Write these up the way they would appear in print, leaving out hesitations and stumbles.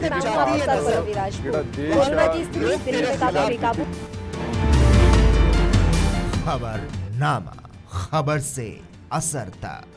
मैं हूं आपके साथ पल्लवी राजपूत। कोरोना की स्थिति दिल्ली में काफी बेकाबू। खबरनामा, खबर से असर तक।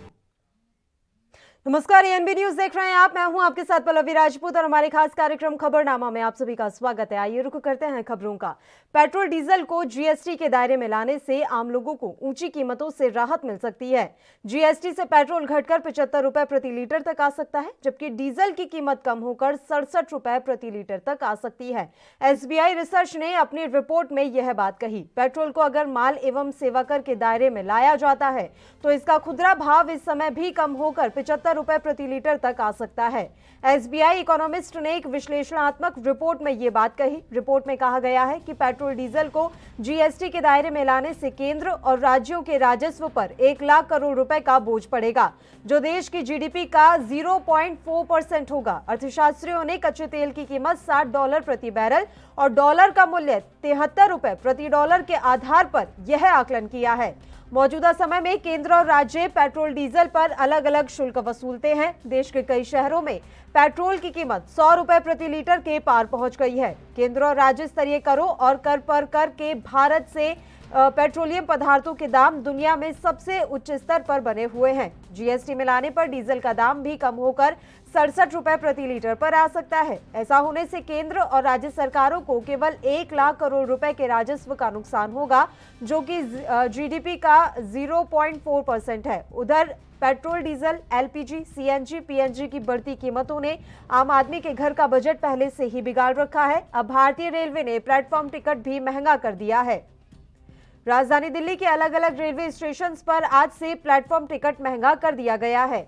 नमस्कार, एएनबी न्यूज देख रहे हैं आप। मैं हूं आपके साथ पल्लवी राजपूत और हमारे खास कार्यक्रम खबरनामा में आप सभी का स्वागत है। आइए रुक करते हैं खबरों का। पेट्रोल डीजल को जीएसटी के दायरे में लाने से आम लोगों को ऊंची कीमतों से राहत मिल सकती है। जीएसटी से पेट्रोल घटकर 75 रुपए प्रति लीटर तक आ सकता है, जबकि डीजल की कीमत कम होकर 67 रुपए प्रति लीटर तक आ सकती है। एसबीआई रिसर्च ने अपनी रिपोर्ट में यह बात कही। पेट्रोल को अगर माल एवं सेवा कर के दायरे में लाया जाता है तो इसका खुदरा भाव इस समय भी कम होकर 75 रुपए प्रति लीटर तक आ सकता है। एसबीआई इकोनॉमिस्ट ने एक विश्लेषणात्मक रिपोर्ट में यह बात कही। रिपोर्ट में कहा गया है कि पेट्रोल डीजल को जीएसटी के दायरे में लाने से केंद्र और राज्यों के राजस्व पर 1 लाख करोड़ रुपए का बोझ पड़ेगा, जो देश की जीडीपी का 0.4% होगा। अर्थशास्त्रियों ने कच्चे तेल की कीमत $60 प्रति बैरल और डॉलर का मूल्य 73 रुपए प्रति डॉलर के आधार पर यह आकलन किया है। मौजूदा समय में केंद्र और राज्य पेट्रोल डीजल पर अलग अलग शुल्क वसूलते हैं। देश के कई शहरों में पेट्रोल की कीमत 100 रुपए प्रति लीटर के पार पहुंच गई है। केंद्र और राज्य स्तरीय करों और कर पर कर के भारत से पेट्रोलियम पदार्थों के दाम दुनिया में सबसे उच्च स्तर पर बने हुए हैं। जीएसटी मिलाने पर डीजल का दाम भी कम होकर 67 रुपए प्रति लीटर पर आ सकता है। ऐसा होने से केंद्र और राज्य सरकारों को केवल 1 लाख करोड़ रुपए के राजस्व का नुकसान होगा, जो कि जीडीपी का 0.4% है। उधर petrol, diesel, LPG, CNG, PNG की बढ़ती कीमतों ने आम आदमी के घर का बजट पहले से ही बिगाड़ रखा है। अब भारतीय रेलवे ने प्लेटफॉर्म टिकट भी महंगा कर दिया है। राजधानी दिल्ली के अलग अलग रेलवे स्टेशन पर आज से प्लेटफॉर्म टिकट महंगा कर दिया गया है।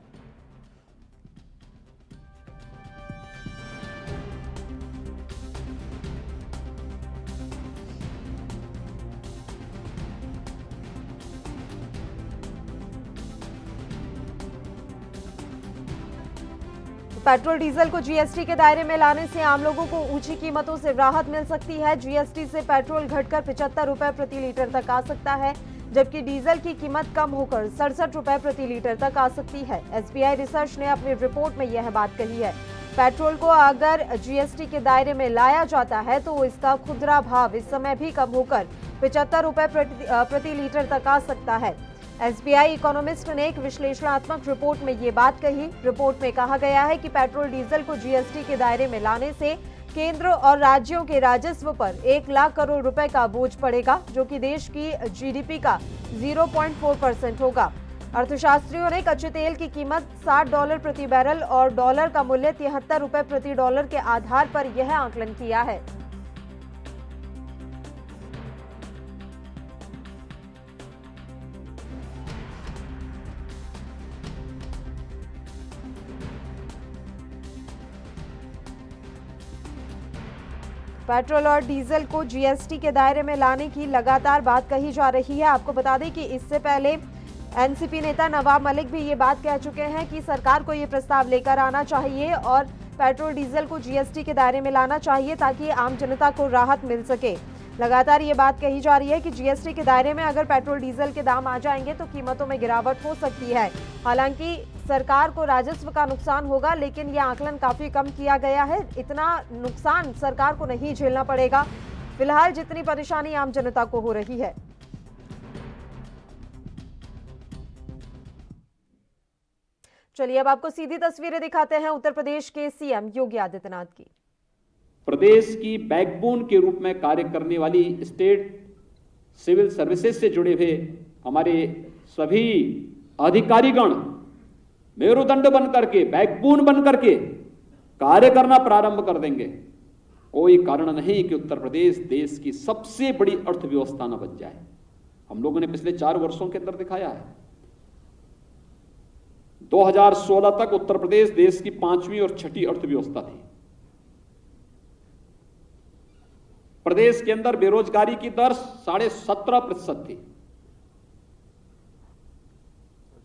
पेट्रोल डीजल को जीएसटी के दायरे में लाने से आम लोगों को ऊंची कीमतों से राहत मिल सकती है। जीएसटी से पेट्रोल घटकर 75 रुपए प्रति लीटर तक आ सकता है, जबकि डीजल की कीमत कम होकर 67 रुपए प्रति लीटर तक आ सकती है। एसबीआई रिसर्च ने अपनी रिपोर्ट में यह बात कही है। पेट्रोल को अगर जीएसटी के दायरे में लाया जाता है तो इसका खुदरा भाव इस समय भी कम होकर 75 रुपए प्रति लीटर तक आ सकता है। एसबीआई इकोनॉमिस्ट ने एक विश्लेषणात्मक रिपोर्ट में ये बात कही। रिपोर्ट में कहा गया है कि पेट्रोल डीजल को जीएसटी के दायरे में लाने से केंद्र और राज्यों के राजस्व पर 1 लाख करोड़ रुपए का बोझ पड़ेगा, जो कि देश की जीडीपी का 0.4% होगा। अर्थशास्त्रियों ने कच्चे तेल की कीमत $60 प्रति बैरल और डॉलर का मूल्य 73 रुपए प्रति डॉलर के आधार पर यह आकलन किया है। पेट्रोल और डीजल को जीएसटी के दायरे में लाने की लगातार बात कही जा रही है। आपको बता दें कि इससे पहले एनसीपी नेता नवाब मलिक भी ये बात कह चुके हैं कि सरकार को ये प्रस्ताव लेकर आना चाहिए और पेट्रोल डीजल को जीएसटी के दायरे में लाना चाहिए ताकि आम जनता को राहत मिल सके। लगातार ये बात कही जा रही है कि जीएसटी के दायरे में अगर पेट्रोल डीजल के दाम आ जाएंगे तो कीमतों में गिरावट हो सकती है। हालांकि सरकार को राजस्व का नुकसान होगा, लेकिन यह आकलन काफी कम किया गया है। इतना नुकसान सरकार को नहीं झेलना पड़ेगा फिलहाल, जितनी परेशानी आम जनता को हो रही है। चलिए अब आपको सीधी तस्वीरें दिखाते हैं उत्तर प्रदेश के सीएम योगी आदित्यनाथ की। प्रदेश की बैकबोन के रूप में कार्य करने वाली स्टेट सिविल सर्विसेज से जुड़े हुए हमारे सभी अधिकारीगण मेरुदंड बन करके, बैकबोन बन करके कार्य करना प्रारंभ कर देंगे। कोई कारण नहीं कि उत्तर प्रदेश देश की सबसे बड़ी अर्थव्यवस्था न बन जाए। हम लोगों ने पिछले 4 वर्षों के अंदर दिखाया है। 2016 तक उत्तर प्रदेश देश की 5वीं और 6ठी अर्थव्यवस्था थी। प्रदेश के अंदर बेरोजगारी की दर 17.5% थी।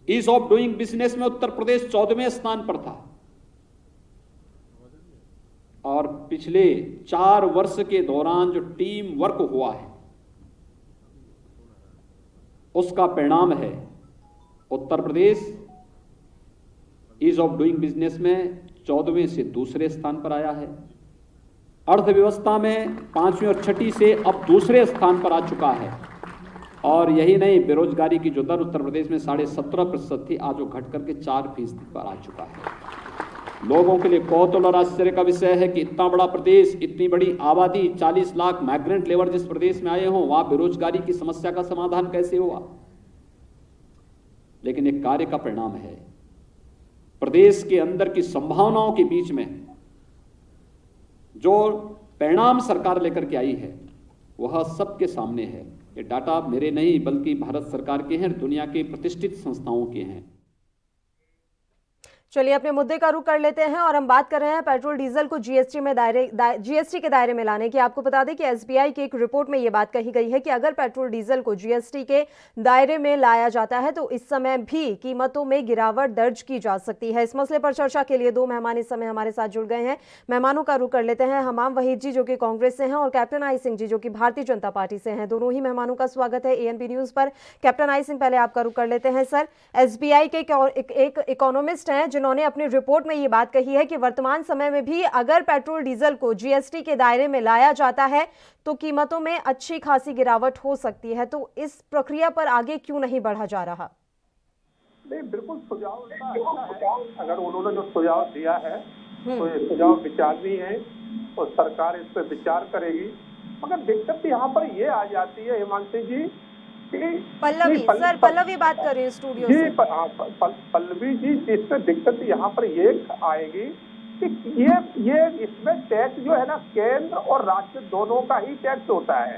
ईज ऑफ डूइंग बिजनेस में उत्तर प्रदेश 14वें स्थान पर था और पिछले 4 वर्ष के दौरान जो टीम वर्क हुआ है उसका परिणाम है Uttar Pradesh ease of doing business में 14वें से दूसरे स्थान पर आया है। अर्थव्यवस्था में 5वीं और 6ठी से अब दूसरे स्थान पर आ चुका है। और यही नहीं, बेरोजगारी की जो दर उत्तर प्रदेश में 17.5% थी, आज वो घट करके 4% पर आ चुका है। लोगों के लिए कौतूहल और आश्चर्य का विषय है कि इतना बड़ा प्रदेश, इतनी बड़ी आबादी, 40 लाख माइग्रेंट लेबर जिस प्रदेश में आए हों, वहां बेरोजगारी की समस्या का समाधान कैसे हुआ? लेकिन एक कार्य का परिणाम है। प्रदेश के अंदर की संभावनाओं के बीच में जो परिणाम सरकार लेकर के आई है वह सबके सामने है। ये डाटा मेरे नहीं बल्कि भारत सरकार के हैं, दुनिया के प्रतिष्ठित संस्थाओं के हैं। चलिए अपने मुद्दे का रुख कर लेते हैं और हम बात कर रहे हैं पेट्रोल डीजल को जीएसटी के दायरे में लाने की। आपको बता दें कि एसबीआई की एक रिपोर्ट में यह बात कही गई है कि अगर पेट्रोल डीजल को जीएसटी के दायरे में लाया जाता है तो इस समय भी कीमतों में गिरावट दर्ज की जा सकती है। इस मसले पर चर्चा के लिए दो मेहमान इस समय हमारे साथ जुड़ गए हैं। मेहमानों का रुख कर लेते हैं। हमाम वहीद जी जो कि कांग्रेस से हैं और कैप्टन आई सिंह जी जो कि भारतीय जनता पार्टी से हैं। दोनों ही मेहमानों का स्वागत है एएनपी न्यूज पर। कैप्टन आई सिंह, पहले आपका रुख कर लेते हैं। सर, एसबीआई के एक इकोनॉमिस्ट हैं जिन्होंने अपनी रिपोर्ट में ये बात कही है कि वर्तमान समय में भी अगर पेट्रोल डीजल को जीएसटी के दायरे में लाया जाता है तो कीमतों में अच्छी खासी गिरावट हो सकती है। तो इस प्रक्रिया पर आगे क्यों नहीं बढ़ा जा रहा? नहीं, बिल्कुल सुझाव अच्छा है। अगर उन्होंने जो सुझाव दिया है तो ये सुझाव विचारणीय है और सरकार इस पर विचार करेगी। मगर दिक्कत यहाँ पर ये आ जाती है हिमांशु जी, पल्लवी बात कर रही है स्टूडियो से। पल्लवी जी, इसमें दिक्कत यहाँ पर ये आएगी कि ये इसमें टैक्स जो है ना, केंद्र और राज्य दोनों का ही टैक्स होता है।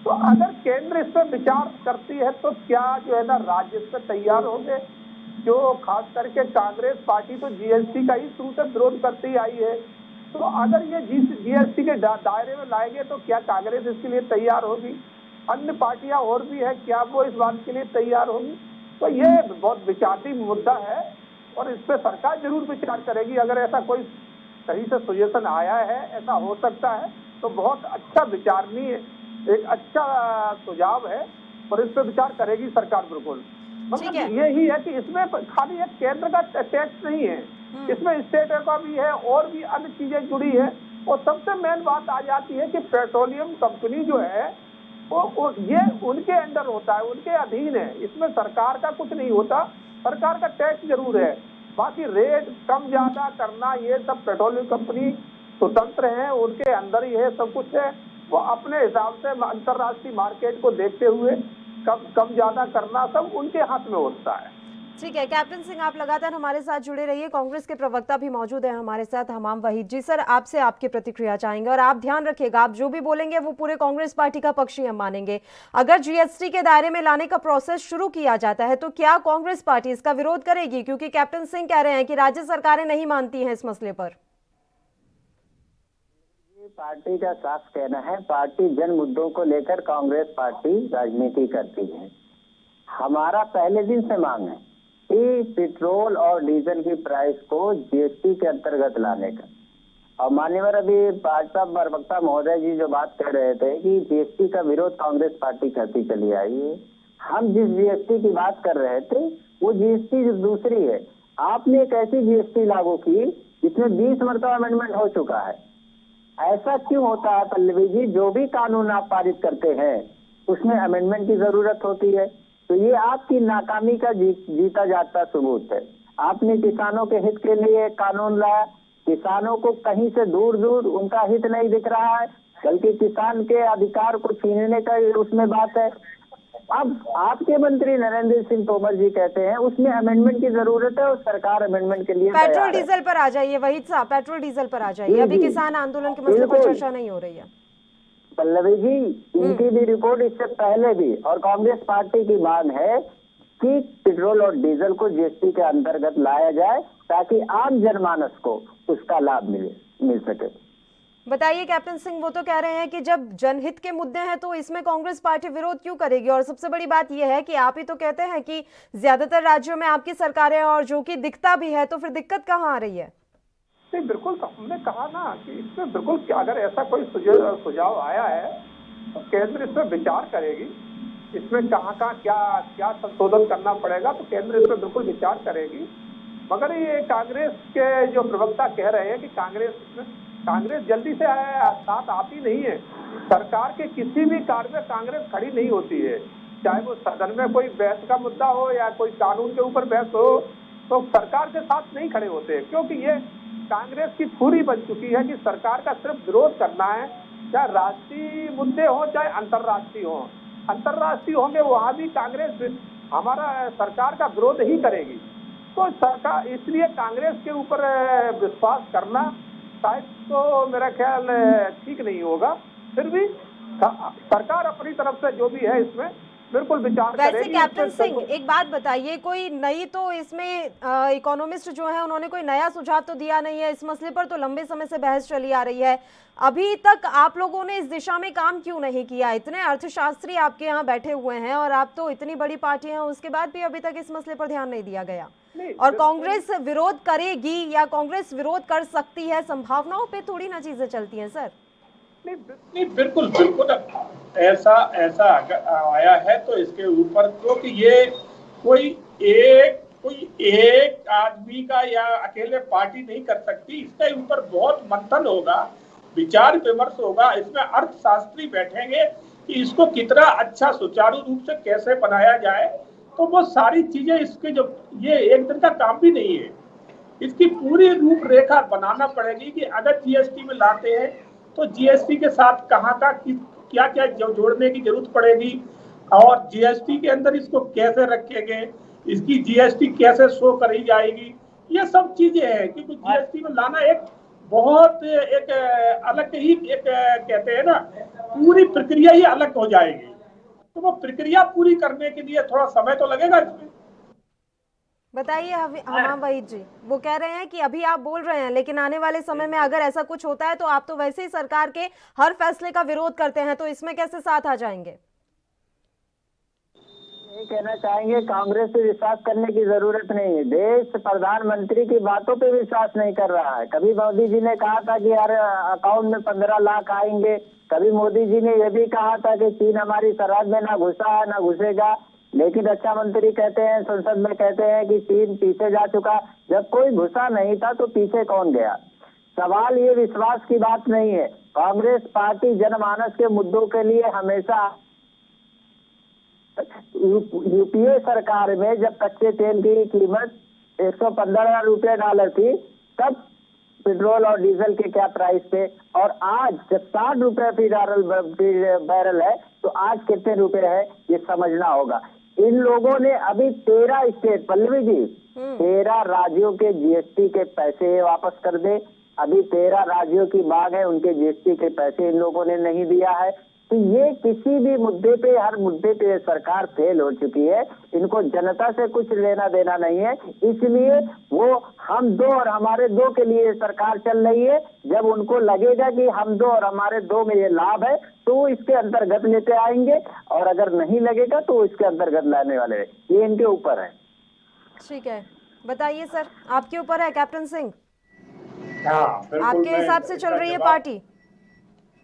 तो अगर केंद्र इस पर विचार करती है तो क्या जो है ना राज्य इस पर तैयार होंगे? जो खास करके कांग्रेस पार्टी तो जीएसटी का ही शुरू से विरोध करती आई है। तो अगर ये जीएसटी के दायरे में लाएंगे तो क्या कांग्रेस इसके लिए तैयार होगी? अन्य पार्टियां और भी है, क्या वो इस बात के लिए तैयार होंगी? तो ये बहुत विचाराधीन मुद्दा है और इस पर सरकार जरूर विचार करेगी। अगर ऐसा कोई सही से सजेशन आया है, ऐसा हो सकता है तो बहुत अच्छा विचारणीय, एक अच्छा सुझाव है और इस पर विचार करेगी सरकार बिल्कुल। मतलब यही है कि इसमें खाली एक केंद्र का टैक्स नहीं है, इसमें स्टेट का भी है और भी अन्य चीजें जुड़ी है। और सबसे मेन बात आ जाती है कि पेट्रोलियम कंपनी जो है वो ये उनके अंडर होता है, उनके अधीन है। इसमें सरकार का कुछ नहीं होता, सरकार का टैक्स जरूर है, बाकी रेट कम ज्यादा करना ये सब पेट्रोलियम कंपनी स्वतंत्र है, उनके अंदर ही है, सब कुछ है। वो अपने हिसाब से अंतरराष्ट्रीय मार्केट को देखते हुए कम ज्यादा करना सब उनके हाथ में होता है। ठीक है कैप्टन सिंह, आप लगातार हमारे साथ जुड़े रहिए। कांग्रेस के प्रवक्ता भी मौजूद हैं हमारे साथ, हमाम वहीद जी। सर, आपसे आपकी प्रतिक्रिया चाहेंगे और आप ध्यान रखिएगा, आप जो भी बोलेंगे वो पूरे कांग्रेस पार्टी का पक्ष ही हम मानेंगे। अगर जीएसटी के दायरे में लाने का प्रोसेस शुरू किया जाता है तो क्या कांग्रेस पार्टी इसका विरोध करेगी? क्योंकि कैप्टन सिंह कह रहे हैं कि राज्य सरकारें नहीं मानती हैं इस मसले पर। पार्टी का साफ कहना है, पार्टी जन मुद्दों को लेकर कांग्रेस पार्टी राजनीति करती है। हमारा पहले दिन से मांग है कि पेट्रोल और डीजल की प्राइस को जीएसटी के अंतर्गत लाने का। और मान्यवर अभी भाजपा प्रवक्ता महोदय जी जो बात कर रहे थे कि जीएसटी का विरोध कांग्रेस पार्टी करती चली आई है। हम जिस जीएसटी की बात कर रहे थे वो जीएसटी दूसरी है। आपने एक ऐसी जीएसटी लागू की जिसमें 20 मरतबा अमेंडमेंट हो चुका है। ऐसा क्यों होता है पल्लवी जी? जो भी कानून आप पारित करते हैं उसमें अमेंडमेंट की जरूरत होती है। तो ये आपकी नाकामी का जीता जाता सबूत है। आपने किसानों के हित के लिए कानून लाया, किसानों को कहीं से दूर दूर उनका हित नहीं दिख रहा है, बल्कि किसान के अधिकार को छीनने का उसमें बात है। अब आपके मंत्री नरेंद्र सिंह तोमर जी कहते हैं उसमें अमेंडमेंट की जरूरत है और सरकार अमेंडमेंट के लिए पेट्रोल डीजल पर आ जाइए वहीद साहब, पेट्रोल डीजल पर आ जाइए। अभी किसान आंदोलन के मसले पर चर्चा नहीं हो रही है। पल्लवी जी, इनकी भी रिपोर्ट इससे पहले भी और कांग्रेस पार्टी की मांग है कि पेट्रोल और डीजल को जीएसटी के अंतर्गत लाया जाए ताकि आम जनमानस को उसका लाभ मिल सके। बताइए कैप्टन सिंह, वो तो कह रहे हैं कि जब जनहित के मुद्दे हैं तो इसमें कांग्रेस पार्टी विरोध क्यों करेगी? और सबसे बड़ी बात यह है कि आप ही तो कहते हैं कि ज्यादातर राज्यों में आपकी सरकारें और जो कि दिखता भी है, तो फिर दिक्कत कहाँ आ रही है? नहीं, बिल्कुल हमने कहा ना कि इसमें बिल्कुल अगर ऐसा कोई सुझाव आया है तो केंद्र इस पर विचार करेगी। इसमें कहाँ क्या संशोधन करना पड़ेगा तो केंद्र इस पर बिल्कुल विचार करेगी। मगर ये कांग्रेस के जो प्रवक्ता कह रहे हैं कि कांग्रेस जल्दी से साथ आती नहीं है। सरकार के किसी भी कार्य में कांग्रेस खड़ी नहीं होती है, चाहे वो सदन में कोई बहस का मुद्दा हो या कोई कानून के ऊपर बहस हो, तो सरकार के साथ नहीं खड़े होते, क्योंकि ये कांग्रेस की थ्योरी बन चुकी है कि सरकार का सिर्फ विरोध करना है, चाहे राष्ट्रीय मुद्दे हो चाहे अंतर्राष्ट्रीय हो। अंतर्राष्ट्रीय होंगे वहां भी कांग्रेस हमारा सरकार का विरोध ही करेगी। तो सरकार, इसलिए कांग्रेस के ऊपर विश्वास करना शायद तो मेरा ख्याल ठीक नहीं होगा। फिर भी सरकार अपनी तरफ से जो भी है इसमें बिल्कुल विचार वैसे करेगी। कैप्टन सिंह, एक बात बताइए, कोई नई तो इसमें इकोनॉमिस्ट जो है उन्होंने कोई नया सुझाव तो दिया नहीं है। इस मसले पर तो लंबे समय से बहस चली आ रही है। अभी तक आप लोगों ने इस दिशा में काम क्यों नहीं किया? इतने अर्थशास्त्री आपके यहाँ बैठे हुए हैं और आप तो इतनी बड़ी पार्टी हैं, उसके बाद भी अभी तक इस मसले पर ध्यान नहीं दिया गया। और कांग्रेस विरोध करेगी या कांग्रेस विरोध कर सकती है, संभावनाओं पे थोड़ी ना चीजें चलती हैं सर। नहीं, बिल्कुल बिल्कुल ऐसा आया है तो इसके ऊपर, क्योंकि ये कोई एक आदमी का या अकेले पार्टी नहीं कर सकती। इसके ऊपर बहुत मंथन होगा, विचार विमर्श होगा, इसमें अर्थशास्त्री बैठेंगे कि इसको कितना अच्छा सुचारू रूप से कैसे बनाया जाए। तो वो सारी चीजें इसके, जो ये एक दिन का काम भी नहीं है, इसकी पूरी रूपरेखा बनाना पड़ेगी कि अगर जीएसटी में लाते हैं तो जीएसटी के साथ कहाँ का क्या क्या जोड़ने की जरूरत पड़ेगी, और जीएसटी के अंदर इसको कैसे रखेंगे, इसकी जीएसटी कैसे शो करी जाएगी, ये सब चीजें हैं। क्योंकि जीएसटी में लाना एक बहुत एक अलग ही एक कहते हैं ना, पूरी प्रक्रिया ही अलग हो जाएगी। तो वो प्रक्रिया पूरी करने के लिए थोड़ा समय तो लगेगा इसमें। बताइए हमाम वहीद जी, वो कह रहे हैं कि अभी आप बोल रहे हैं, लेकिन आने वाले समय में अगर ऐसा कुछ होता है तो आप तो वैसे ही सरकार के हर फैसले का विरोध करते हैं, तो इसमें कैसे साथ आ जाएंगे? ये कहना चाहेंगे, कांग्रेस पे विश्वास करने की जरूरत नहीं है। देश प्रधानमंत्री की बातों पे विश्वास नहीं कर रहा है। कभी मोदी जी ने कहा था कि यार अकाउंट में 15 लाख आएंगे, कभी मोदी जी ने यह भी कहा था कि चीन हमारी सरहद में ना घुसा है ना घुसेगा, लेकिन रक्षा मंत्री कहते हैं, संसद में कहते हैं कि चीन पीछे जा चुका। जब कोई घुसा नहीं था तो पीछे कौन गया? सवाल ये विश्वास की बात नहीं है। कांग्रेस पार्टी जनमानस के मुद्दों के लिए हमेशा, यूपीए सरकार में जब कच्चे तेल की कीमत 115 रुपये डॉलर थी, तब पेट्रोल और डीजल के क्या प्राइस थे, और आज जब 60 रुपए फी बैरल है तो आज कितने रुपए है, ये समझना होगा। इन लोगों ने अभी 13 स्टेट, पल्लवी जी 13 राज्यों के जीएसटी के पैसे वापस कर दे। अभी 13 राज्यों की मांग है, उनके जीएसटी के पैसे इन लोगों ने नहीं दिया है। तो ये किसी भी मुद्दे पे, हर मुद्दे पे सरकार फेल हो चुकी है। इनको जनता से कुछ लेना देना नहीं है, इसलिए वो हम दो और हमारे दो के लिए सरकार चल रही है। जब उनको लगेगा कि हम दो और हमारे दो में ये लाभ है तो वो इसके अंतर्गत लेते आएंगे, और अगर नहीं लगेगा तो इसके अंतर्गत लाने वाले हैं। ये इनके ऊपर है। ठीक है, बताइए सर, आपके ऊपर है कैप्टन सिंह। हाँ, आपके हिसाब से चल रही है पार्टी?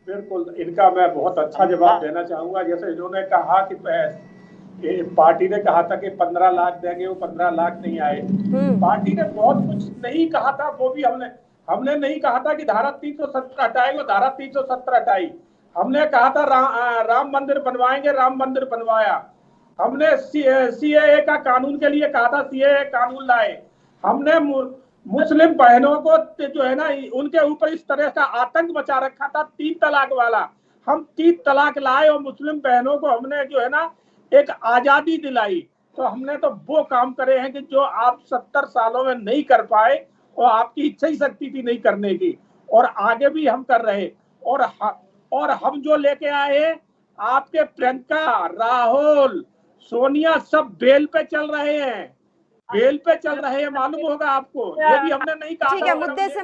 बिल्कुल, इनका मैं बहुत अच्छा जवाब देना चाहूंगा। जैसे इन्होंने कहा कि पार्टी ने कहा था कि 15 लाख देंगे, वो 15 लाख नहीं आए। पार्टी ने बहुत कुछ नहीं कहा था, वो भी हमने नहीं कहा था कि धारा 370 हटाएंगे, धारा 370 हटाई। हमने कहा था राम मंदिर बनवाएंगे, राम मंदिर बनवाया। हमने सीएए का कानून के लिए कहा था, सीएए कानून लाए। हमने मुस्लिम बहनों को जो है ना, उनके ऊपर इस तरह का आतंक मचा रखा था 3 तलाक वाला, हम 3 तलाक लाए और मुस्लिम बहनों को हमने जो है ना एक आजादी दिलाई। तो हमने तो वो काम करे हैं कि जो आप 70 सालों में नहीं कर पाए और आपकी इच्छा ही शक्ति थी नहीं करने की, और आगे भी हम कर रहे। और हम जो लेके आए, आपके प्रियंका, राहुल, सोनिया सब बेल पे चल रहे हैं, बेल पे चल रहे हैं, मालूम होगा आपको। ये भी हमने नहीं कहा। ठीक है, मुद्दे से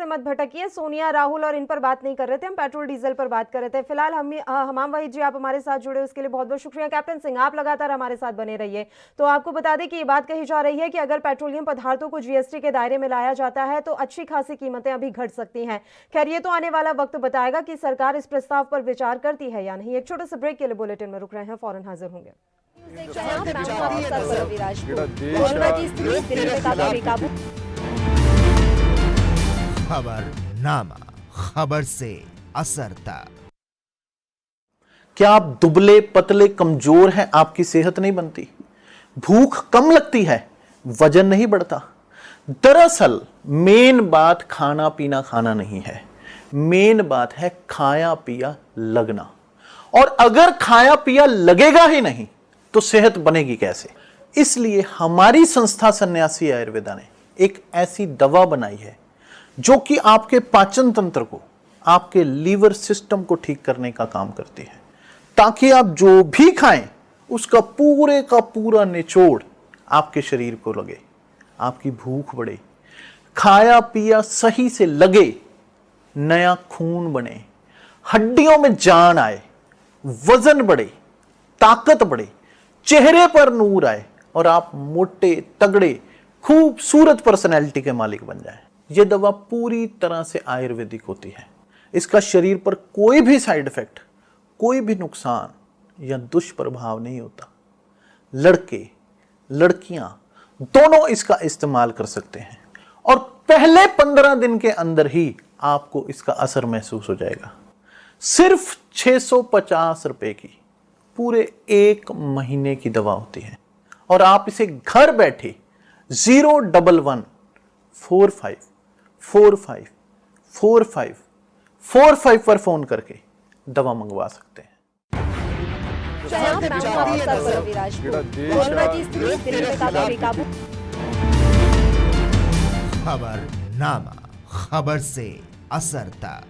मत भटकिए। सोनिया, राहुल और इन पर बात नहीं कर रहे थे, हम पेट्रोल डीजल पर बात कर रहे थे। फिलहाल हमाम वहीद जी, आप हमारे साथ जुड़े उसके लिए बहुत बहुत शुक्रिया। कैप्टन सिंह, आप लगातार हमारे साथ बने रहिए। तो आपको बता दें कि ये बात कही जा रही है कि अगर पेट्रोलियम पदार्थों को जीएसटी के दायरे में लाया जाता है तो अच्छी खासी कीमतें अभी घट सकती हैं। खैर, ये तो आने वाला वक्त बताएगा कि सरकार इस प्रस्ताव पर विचार करती है या नहीं। एक छोटे से ब्रेक के लिए बुलेटिन में रुक रहे हैं, फौरन हाजिर होंगे। देख रहे हैं आप, मैं हूं आपके साथ पल्लवी राजपूत। कोरोना की स्थिति दिल्ली में काफी बेकाबू। खबरनामा, खबर से असर तक। क्या आप दुबले पतले कमजोर हैं? आपकी सेहत नहीं बनती, भूख कम लगती है, वजन नहीं बढ़ता? दरअसल मेन बात खाना पीना खाना नहीं है, मेन बात है खाया पिया लगना। और अगर खाया पिया लगेगा ही नहीं तो सेहत बनेगी कैसे? इसलिए हमारी संस्था सन्यासी आयुर्वेदा ने एक ऐसी दवा बनाई है जो कि आपके पाचन तंत्र को, आपके लीवर सिस्टम को ठीक करने का काम करती है, ताकि आप जो भी खाएं उसका पूरे का पूरा निचोड़ आपके शरीर को लगे, आपकी भूख बढ़े, खाया पिया सही से लगे, नया खून बने, हड्डियों में जान आए, वजन बढ़े, ताकत बढ़े, चेहरे पर नूर आए और आप मोटे तगड़े खूबसूरत पर्सनैलिटी के मालिक बन जाएं। यह दवा पूरी तरह से आयुर्वेदिक होती है। इसका शरीर पर कोई भी साइड इफेक्ट, कोई भी नुकसान या दुष्प्रभाव नहीं होता। लड़के लड़कियां दोनों इसका इस्तेमाल कर सकते हैं और पहले 15 दिन के अंदर ही आपको इसका असर महसूस हो जाएगा। सिर्फ 650 रुपए की पूरे 1 महीने की दवा होती है और आप इसे घर बैठे 01145454545 पर फोन करके दवा मंगवा सकते हैं। कोरोना की स्थिति दिल्ली में काफी बेकाबू। खबरनामा, खबर से असर तक।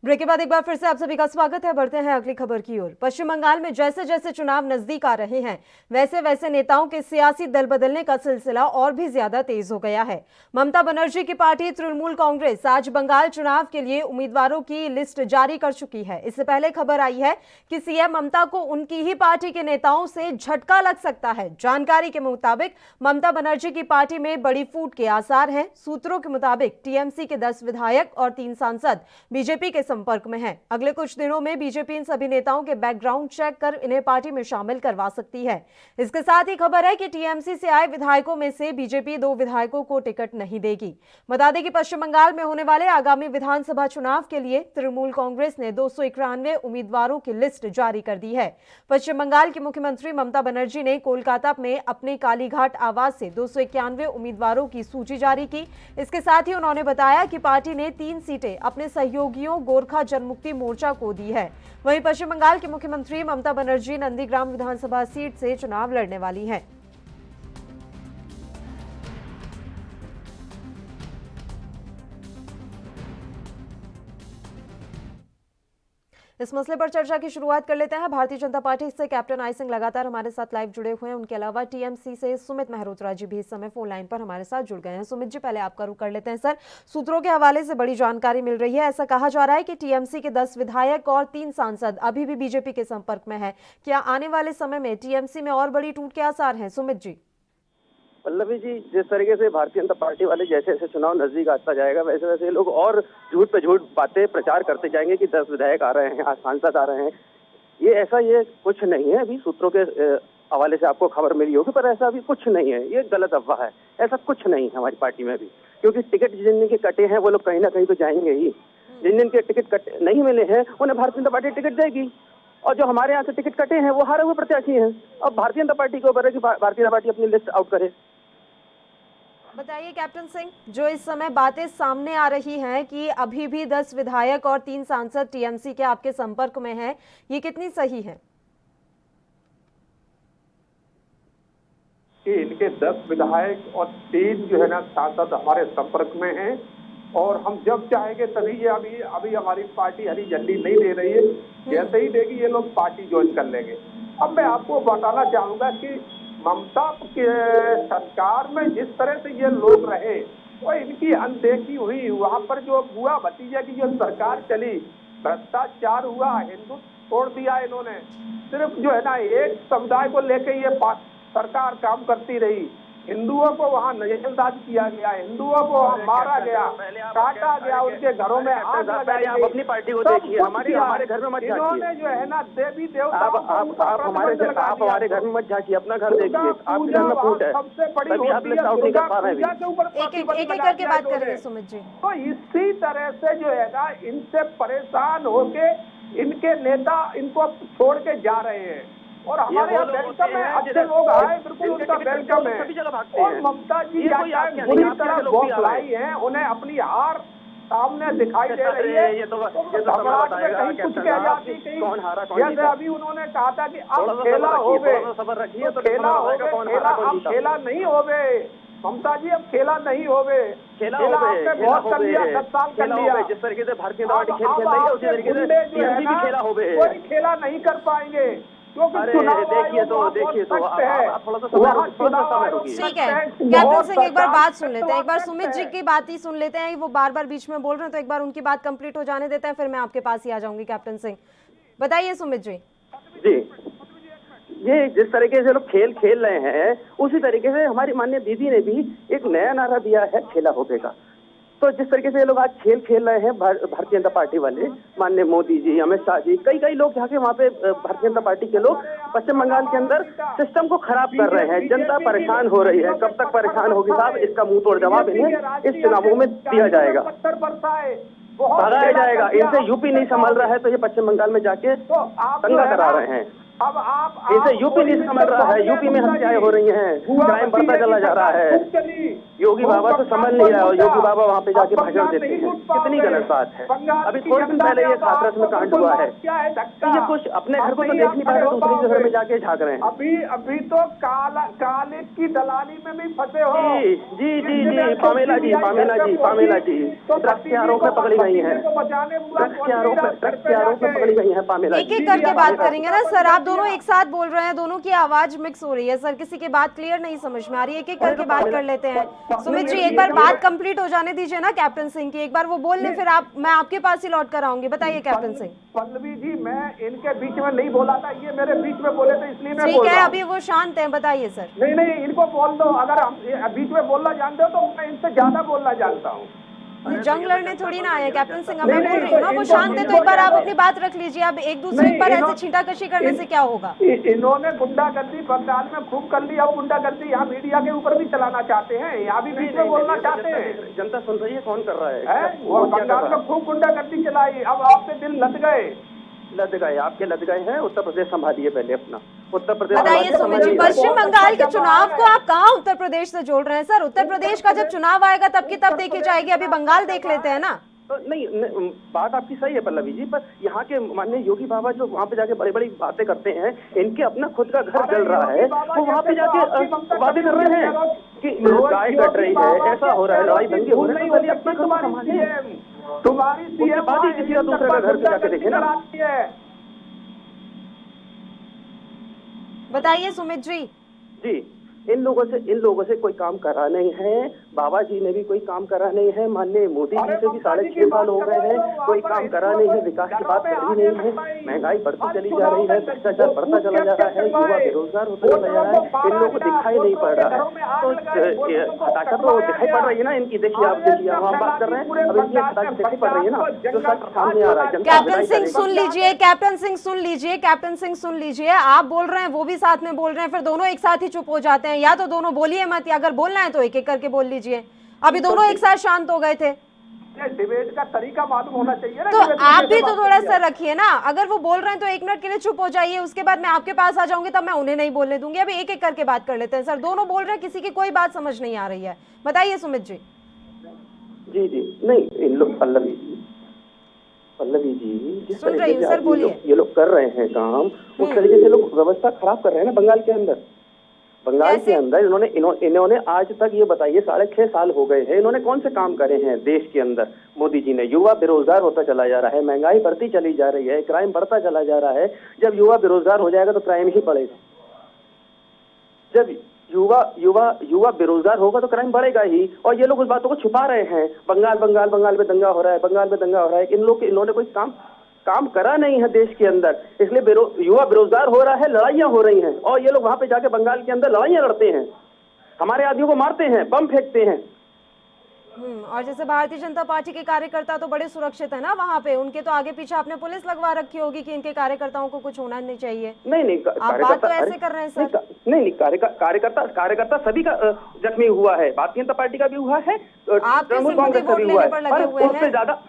ब्रेक के बाद एक बार फिर से आप सभी का स्वागत है। बढ़ते हैं अगली खबर की ओर। पश्चिम बंगाल में जैसे जैसे चुनाव नजदीक आ रहे हैं, वैसे वैसे नेताओं के सियासी दल बदलने का सिलसिला और भी ज्यादा तेज हो गया है। ममता बनर्जी की पार्टी तृणमूल कांग्रेस आज बंगाल चुनाव के लिए उम्मीदवारों की लिस्ट जारी कर चुकी है। इससे पहले खबर आई है कि सीएम ममता को उनकी ही पार्टी के नेताओं से झटका लग सकता है। जानकारी के मुताबिक ममता बनर्जी की पार्टी में बड़ी फूट के आसार हैं। सूत्रों के मुताबिक टीएमसी के 10 विधायक और 3 सांसद बीजेपी के संपर्क में हैं। अगले कुछ दिनों में बीजेपी इन सभी नेताओं के बैकग्राउंड चेक कर इन्हें पार्टी में शामिल करवा सकती है। इसके साथ ही खबर है कि टीएमसी से आए विधायकों में से बीजेपी 2 विधायकों को टिकट नहीं देगी। बता दें कि पश्चिम बंगाल में होने वाले आगामी विधानसभा चुनाव के लिए तृणमूल कांग्रेस ने 291 उम्मीदवारों की लिस्ट जारी कर दी है। पश्चिम बंगाल की मुख्यमंत्री ममता बनर्जी ने कोलकाता में अपने कालीघाट आवास से 291 उम्मीदवारों की सूची जारी की। इसके साथ ही उन्होंने बताया कि पार्टी ने 3 सीटें अपने सहयोगियों गोरखा जनमुक्ति मोर्चा को दी है। वहीं पश्चिम बंगाल के मुख्यमंत्री ममता बनर्जी नंदीग्राम विधानसभा सीट से चुनाव लड़ने वाली हैं। इस मसले पर चर्चा की शुरुआत कर लेते हैं। भारतीय जनता पार्टी से कैप्टन आई सिंह लगातार हमारे साथ लाइव जुड़े हुए हैं। उनके अलावा टीएमसी से सुमित मेहरोत्रा जी भी इस समय फोन लाइन पर हमारे साथ जुड़ गए हैं। सुमित जी, पहले आपका रुख कर लेते हैं। सर, सूत्रों के हवाले से बड़ी जानकारी मिल रही है। ऐसा कहा जा रहा है कि टीएमसी के 10 विधायक और 3 सांसद अभी भी बीजेपी के संपर्क में है। क्या आने वाले समय में टीएमसी में और बड़ी टूट के आसार हैं? सुमित जी। पल्लवी जी, जिस तरीके से भारतीय जनता पार्टी वाले जैसे जैसे चुनाव नजदीक आता जाएगा वैसे वैसे लोग और झूठ पे झूठ बातें प्रचार करते जाएंगे कि 10 विधायक आ रहे हैं, आज सांसद आ रहे हैं। ये कुछ नहीं है। अभी सूत्रों के हवाले से आपको खबर मिली होगी, पर ऐसा अभी कुछ नहीं है। ये गलत अफवाह है। ऐसा कुछ नहीं है हमारी पार्टी में भी, क्योंकि टिकट जिन के कटे हैं वो लोग कहीं ना कहीं तो जाएंगे ही। जिन के टिकट नहीं मिले हैं उन्हें भारतीय जनता पार्टी टिकट देगी, और जो हमारे यहाँ से टिकट कटे हैं वो हारे हुए प्रत्याशी हैं। अब भारतीय जनता पार्टी के ऊपर है कि भारतीय जनता पार्टी अपनी लिस्ट आउट करे। बताइए कैप्टन सिंह, जो इस समय बातें सामने आ रही हैं कि अभी भी 10 विधायक और 3 सांसद टीएमसी के आपके संपर्क में हैं, ये कितनी सही है? कि इनके 10 विधायक और 3 जो है ना सांसद हमारे संपर्क में हैं, और हम जब चाहेंगे तभी ये अभी हमारी पार्टी हरी झंडी नहीं दे रही है। जैसे ही देगी ये लोग पार्टी ज्वाइन कर लेंगे। अब मैं आपको बताना चाहूंगा कि ममता के सरकार में जिस तरह से ये लोग रहे वो इनकी अनदेखी हुई। वहां पर जो बुआ भतीजा की जो सरकार चली, भ्रष्टाचार हुआ, हिंदुत्व छोड़ दिया इन्होंने। सिर्फ जो है ना एक समुदाय को लेके ये सरकार काम करती रही। हिंदुओं को वहाँ नजरअंदाज किया गया, हिंदुओं को वहाँ मारा गया, काटा गया, उनके घरों में आग लगाई आप अपनी पार्टी को देखिए, हमारे घर में मत झांकिए। इन्होंने जो है ना देवी देवता आप हमारे घर में मत झांकिए, अपना घर देखिए, आपके घर में फूट है, सबसे बड़ी तभी आप लिस्ट आउट नहीं कर पा रहे हैं। एक एक करके बात करेंगे सुमित जी। तो इसी तरह से जो है ना इनसे परेशान होके इनके नेता इनको छोड़ के जा रहे हैं और हमारे यहाँ वेलकम है, अच्छे लोग आए, बिल्कुल उनका वेलकम है। और ममता जी बुरी तरह बौखलाई है, उन्हें अपनी हार सामने दिखाई दे रही है। घबराहट में कहीं कुछ कह जाती, कहीं जैसे अभी उन्होंने कहा था कि अब खेला हो गए, खेला हो गए, अब खेला नहीं हो गए। ममता जी अब खेला नहीं हो गए, खेला आपने बहुत कर लिया, 10 साल कर लिया। जिस तरीके से भारतीय जनता पार्टी खेल रही है उसी तरीके से टीएमसी भी खेला हो गए, कोई खेला नहीं कर पाएंगे। देखिए तो आप थोड़ा सा समय रुकिए। ठीक है कैप्टन सिंह, एक बार बात सुन लेते हैं, एक बार सुमित जी की बात ही सुन लेते हैं। वो बार बार बीच में बोल रहे हैं तो एक बार उनकी बात कंप्लीट हो जाने देते हैं, फिर मैं आपके पास ही आ जाऊंगी। कैप्टन सिंह बताइए। सुमित जी जी, ये जिस तरीके से लोग खेल रहे हैं उसी तरीके से हमारी माननीय दीदी ने भी एक नया नारा दिया है, खेला होगा। तो जिस तरीके से ये लोग आज खेल रहे हैं भारतीय जनता पार्टी वाले, माननीय मोदी जी, अमित शाह जी, कई लोग जाके वहाँ पे भारतीय जनता पार्टी के लोग पश्चिम बंगाल के अंदर सिस्टम को खराब कर रहे हैं। जनता परेशान हो रही है, कब तक परेशान होगी साहब, इसका मुंह तोड़ जवाब इन्हें इस चुनावों में दिया जाएगा, भगाया जाएगा। इनसे यूपी नहीं संभल रहा है तो ये पश्चिम बंगाल में जाके दंगा करा रहे हैं। अब आप इनसे यूपी नहीं समझ रहा है, यूपी में हत्याएं हो रही हैं, क्राइम बढ़ता चला जा रहा है। योगी बाबा तो समझ नहीं रहा, योगी बाबा वहाँ पे जाके भाषण देते हैं, कितनी गलत बात है। अभी थोड़े दिन पहले ये हाथरस में कांड हुआ है, तो ये कुछ अपने घर को तो देख नहीं पा रहे, दूसरे के घर में जाके झाँक रहे हैं। अभी तो काले की दलाली में भी फंसे हो। जी पामेला जी ड्रग्स के आरोप में पकड़ी गई है, ड्रग्स के आरोप में पकड़ी गई है पामेला जी। एक एक करके बात करेंगे ना सर, आप दोनों एक साथ बोल रहे हैं, दोनों की आवाज मिक्स हो रही है सर, किसी की बात क्लियर नहीं समझ में आ रही है। एक एक करके बात कर लेते हैं। सुमित जी एक बार बात कंप्लीट हो जाने दीजिए ना कैप्टन सिंह की, एक बार वो बोल ले, फिर मैं आपके पास ही लौट कर आऊंगी। बताइए कैप्टन सिंह। पल्लवी जी मैं इनके बीच में नहीं बोला था, ये मेरे बीच में बोले थे इसलिए मैं ठीक है, अभी वो शांत है, बताइए सर। नहीं इनको बोल दो, अगर हम बीच में बोलना जानते हो तो मैं इनसे ज्यादा बोलना जानता हूँ। जंग लड़ने थोड़ी ना आए कैप्टन सिंह, मैं बोल रही हूँ ना वो शांत है, तो एक बार आप अपनी बात रख लीजिए। अब एक दूसरे पर ऐसे छींटाकशी करने से क्या होगा? इन्होंने गुंडागर्दी बंगाल में खूब कर ली, अब गुंडागर्दी यहाँ मीडिया के ऊपर भी चलाना चाहते हैं, यहाँ भी बीच में बोलना चाहते हैं। जनता सुन रही है, कौन कर रहा है? वो बंगाल में खूब गुंडागर्दी चलाई, अब आपसे दिल लद गए, आपके लद गए हैं। उत्तर प्रदेश संभालिए पहले अपना, उत्तर प्रदेश। बताइए सुमित जी, पश्चिम बंगाल के चुनाव को आप कहाँ उत्तर प्रदेश से जोड़ रहे हैं सर? उत्तर प्रदेश का जब चुनाव आएगा तब की तब देखी जाएगी, अभी बंगाल देख लेते हैं ना। तो नहीं, बात आपकी सही है पल्लवी जी, पर यहाँ के माननीय योगी बाबा जो वहाँ पे जाके बड़ी बड़ी बातें करते हैं, इनके अपना खुद का घर जल रहा है, वो वहाँ पे जाके बातें कर रहे हैं कि गाय कट रही है, ऐसा हो रहा है, लड़ाई दंगे हो रहे हैं। अपना घर संभालिए, तुम्हारी बात ही किसी का दूसरे का घर पे जाके देखे ना। बताइए सुमित जी। इन लोगों से कोई काम करा नहीं है, बाबा जी ने भी कोई काम करा नहीं है, माननीय मोदी जी से भी 6.5 साल हो गए हैं, कोई काम करा नहीं है, विकास की बात करी नहीं है, महंगाई बढ़ती चली जा रही है, भ्रष्टाचार बढ़ता चला जा रहा है, युवा बेरोजगार होता चला जा रहा है, इन लोगों को दिखाई नहीं पड़ रहा है। तो हताशा तो दिखाई पड़ रही है ना इनकी, देखिए आप देखिए हम बात कर रहे हैं, अब इनकी हताशा दिखाई पड़ रही है ना, जो सच सामने आ रहा है। कैप्टन सिंह सुन लीजिए, कैप्टन सिंह सुन लीजिए, आप बोल रहे हैं वो भी साथ में बोल रहे हैं, फिर दोनों एक साथ ही चुप हो जाते हैं। या तो दोनों बोलिए मत, या अगर बोलना है तो एक एक करके बोल लीजिए। अभी दोनों एक साथ शांत हो गए थे। डिबेट का तरीका मालूम होना चाहिए ना, तो आप भी तो थोड़ा सा रखिए ना। अगर वो बोल रहे हैं तो 1 मिनट के लिए चुप हो जाइए, उसके बाद मैं आपके पास आ जाऊंगी, तब मैं उन्हें नहीं बोलने दूंगी। अभी एक एक करके बात कर लेते हैं सर, दोनों बोल रहे हैं, किसी की कोई बात समझ नहीं आ रही है। बताइए सुमित जी। जी नहीं, इन लोग पल्लवी जी जिस तरीके से ये लोग कर रहे हैं काम, उस तरीके से लोग व्यवस्था खराब कर रहे हैं ना बंगाल के अंदर। इन्होंने आज तक ये बताइए 6.5 साल हो गए हैं, इन्होंने कौन से काम करे हैं देश के अंदर? मोदी जी ने, युवा बेरोजगार होता चला जा रहा है, महंगाई बढ़ती चली जा रही है, क्राइम बढ़ता चला जा रहा है। जब युवा बेरोजगार हो जाएगा तो क्राइम ही बढ़ेगा, जब युवा बेरोजगार होगा तो क्राइम बढ़ेगा ही। और ये लोग उस बातों को छुपा रहे हैं, बंगाल में दंगा हो रहा है, बंगाल में दंगा हो रहा है। इन्होंने कोई काम करा नहीं है देश के अंदर, इसलिए युवा बेरोजगार हो रहा है, लड़ाइयां हो रही हैं, और ये लोग वहां पे जाके बंगाल के अंदर लड़ाइयां लड़ते हैं। हमारे आदमियों को मारते हैं, बम फेंकते हैं। और जैसे भारतीय जनता पार्टी के कार्यकर्ता तो बड़े सुरक्षित है ना वहाँ पे, उनके तो आगे पीछे आपने पुलिस लगवा रखी होगी कि इनके कार्यकर्ताओं को कुछ होना नहीं चाहिए। नहीं, आप बात तो ऐसे कर रहे हैं सर। नहीं, कार्यकर्ता सभी का जख्मी हुआ है, भारतीय जनता पार्टी का भी हुआ है, तृणमूल कांग्रेस का भी हुआ है, पर उससे ज्यादा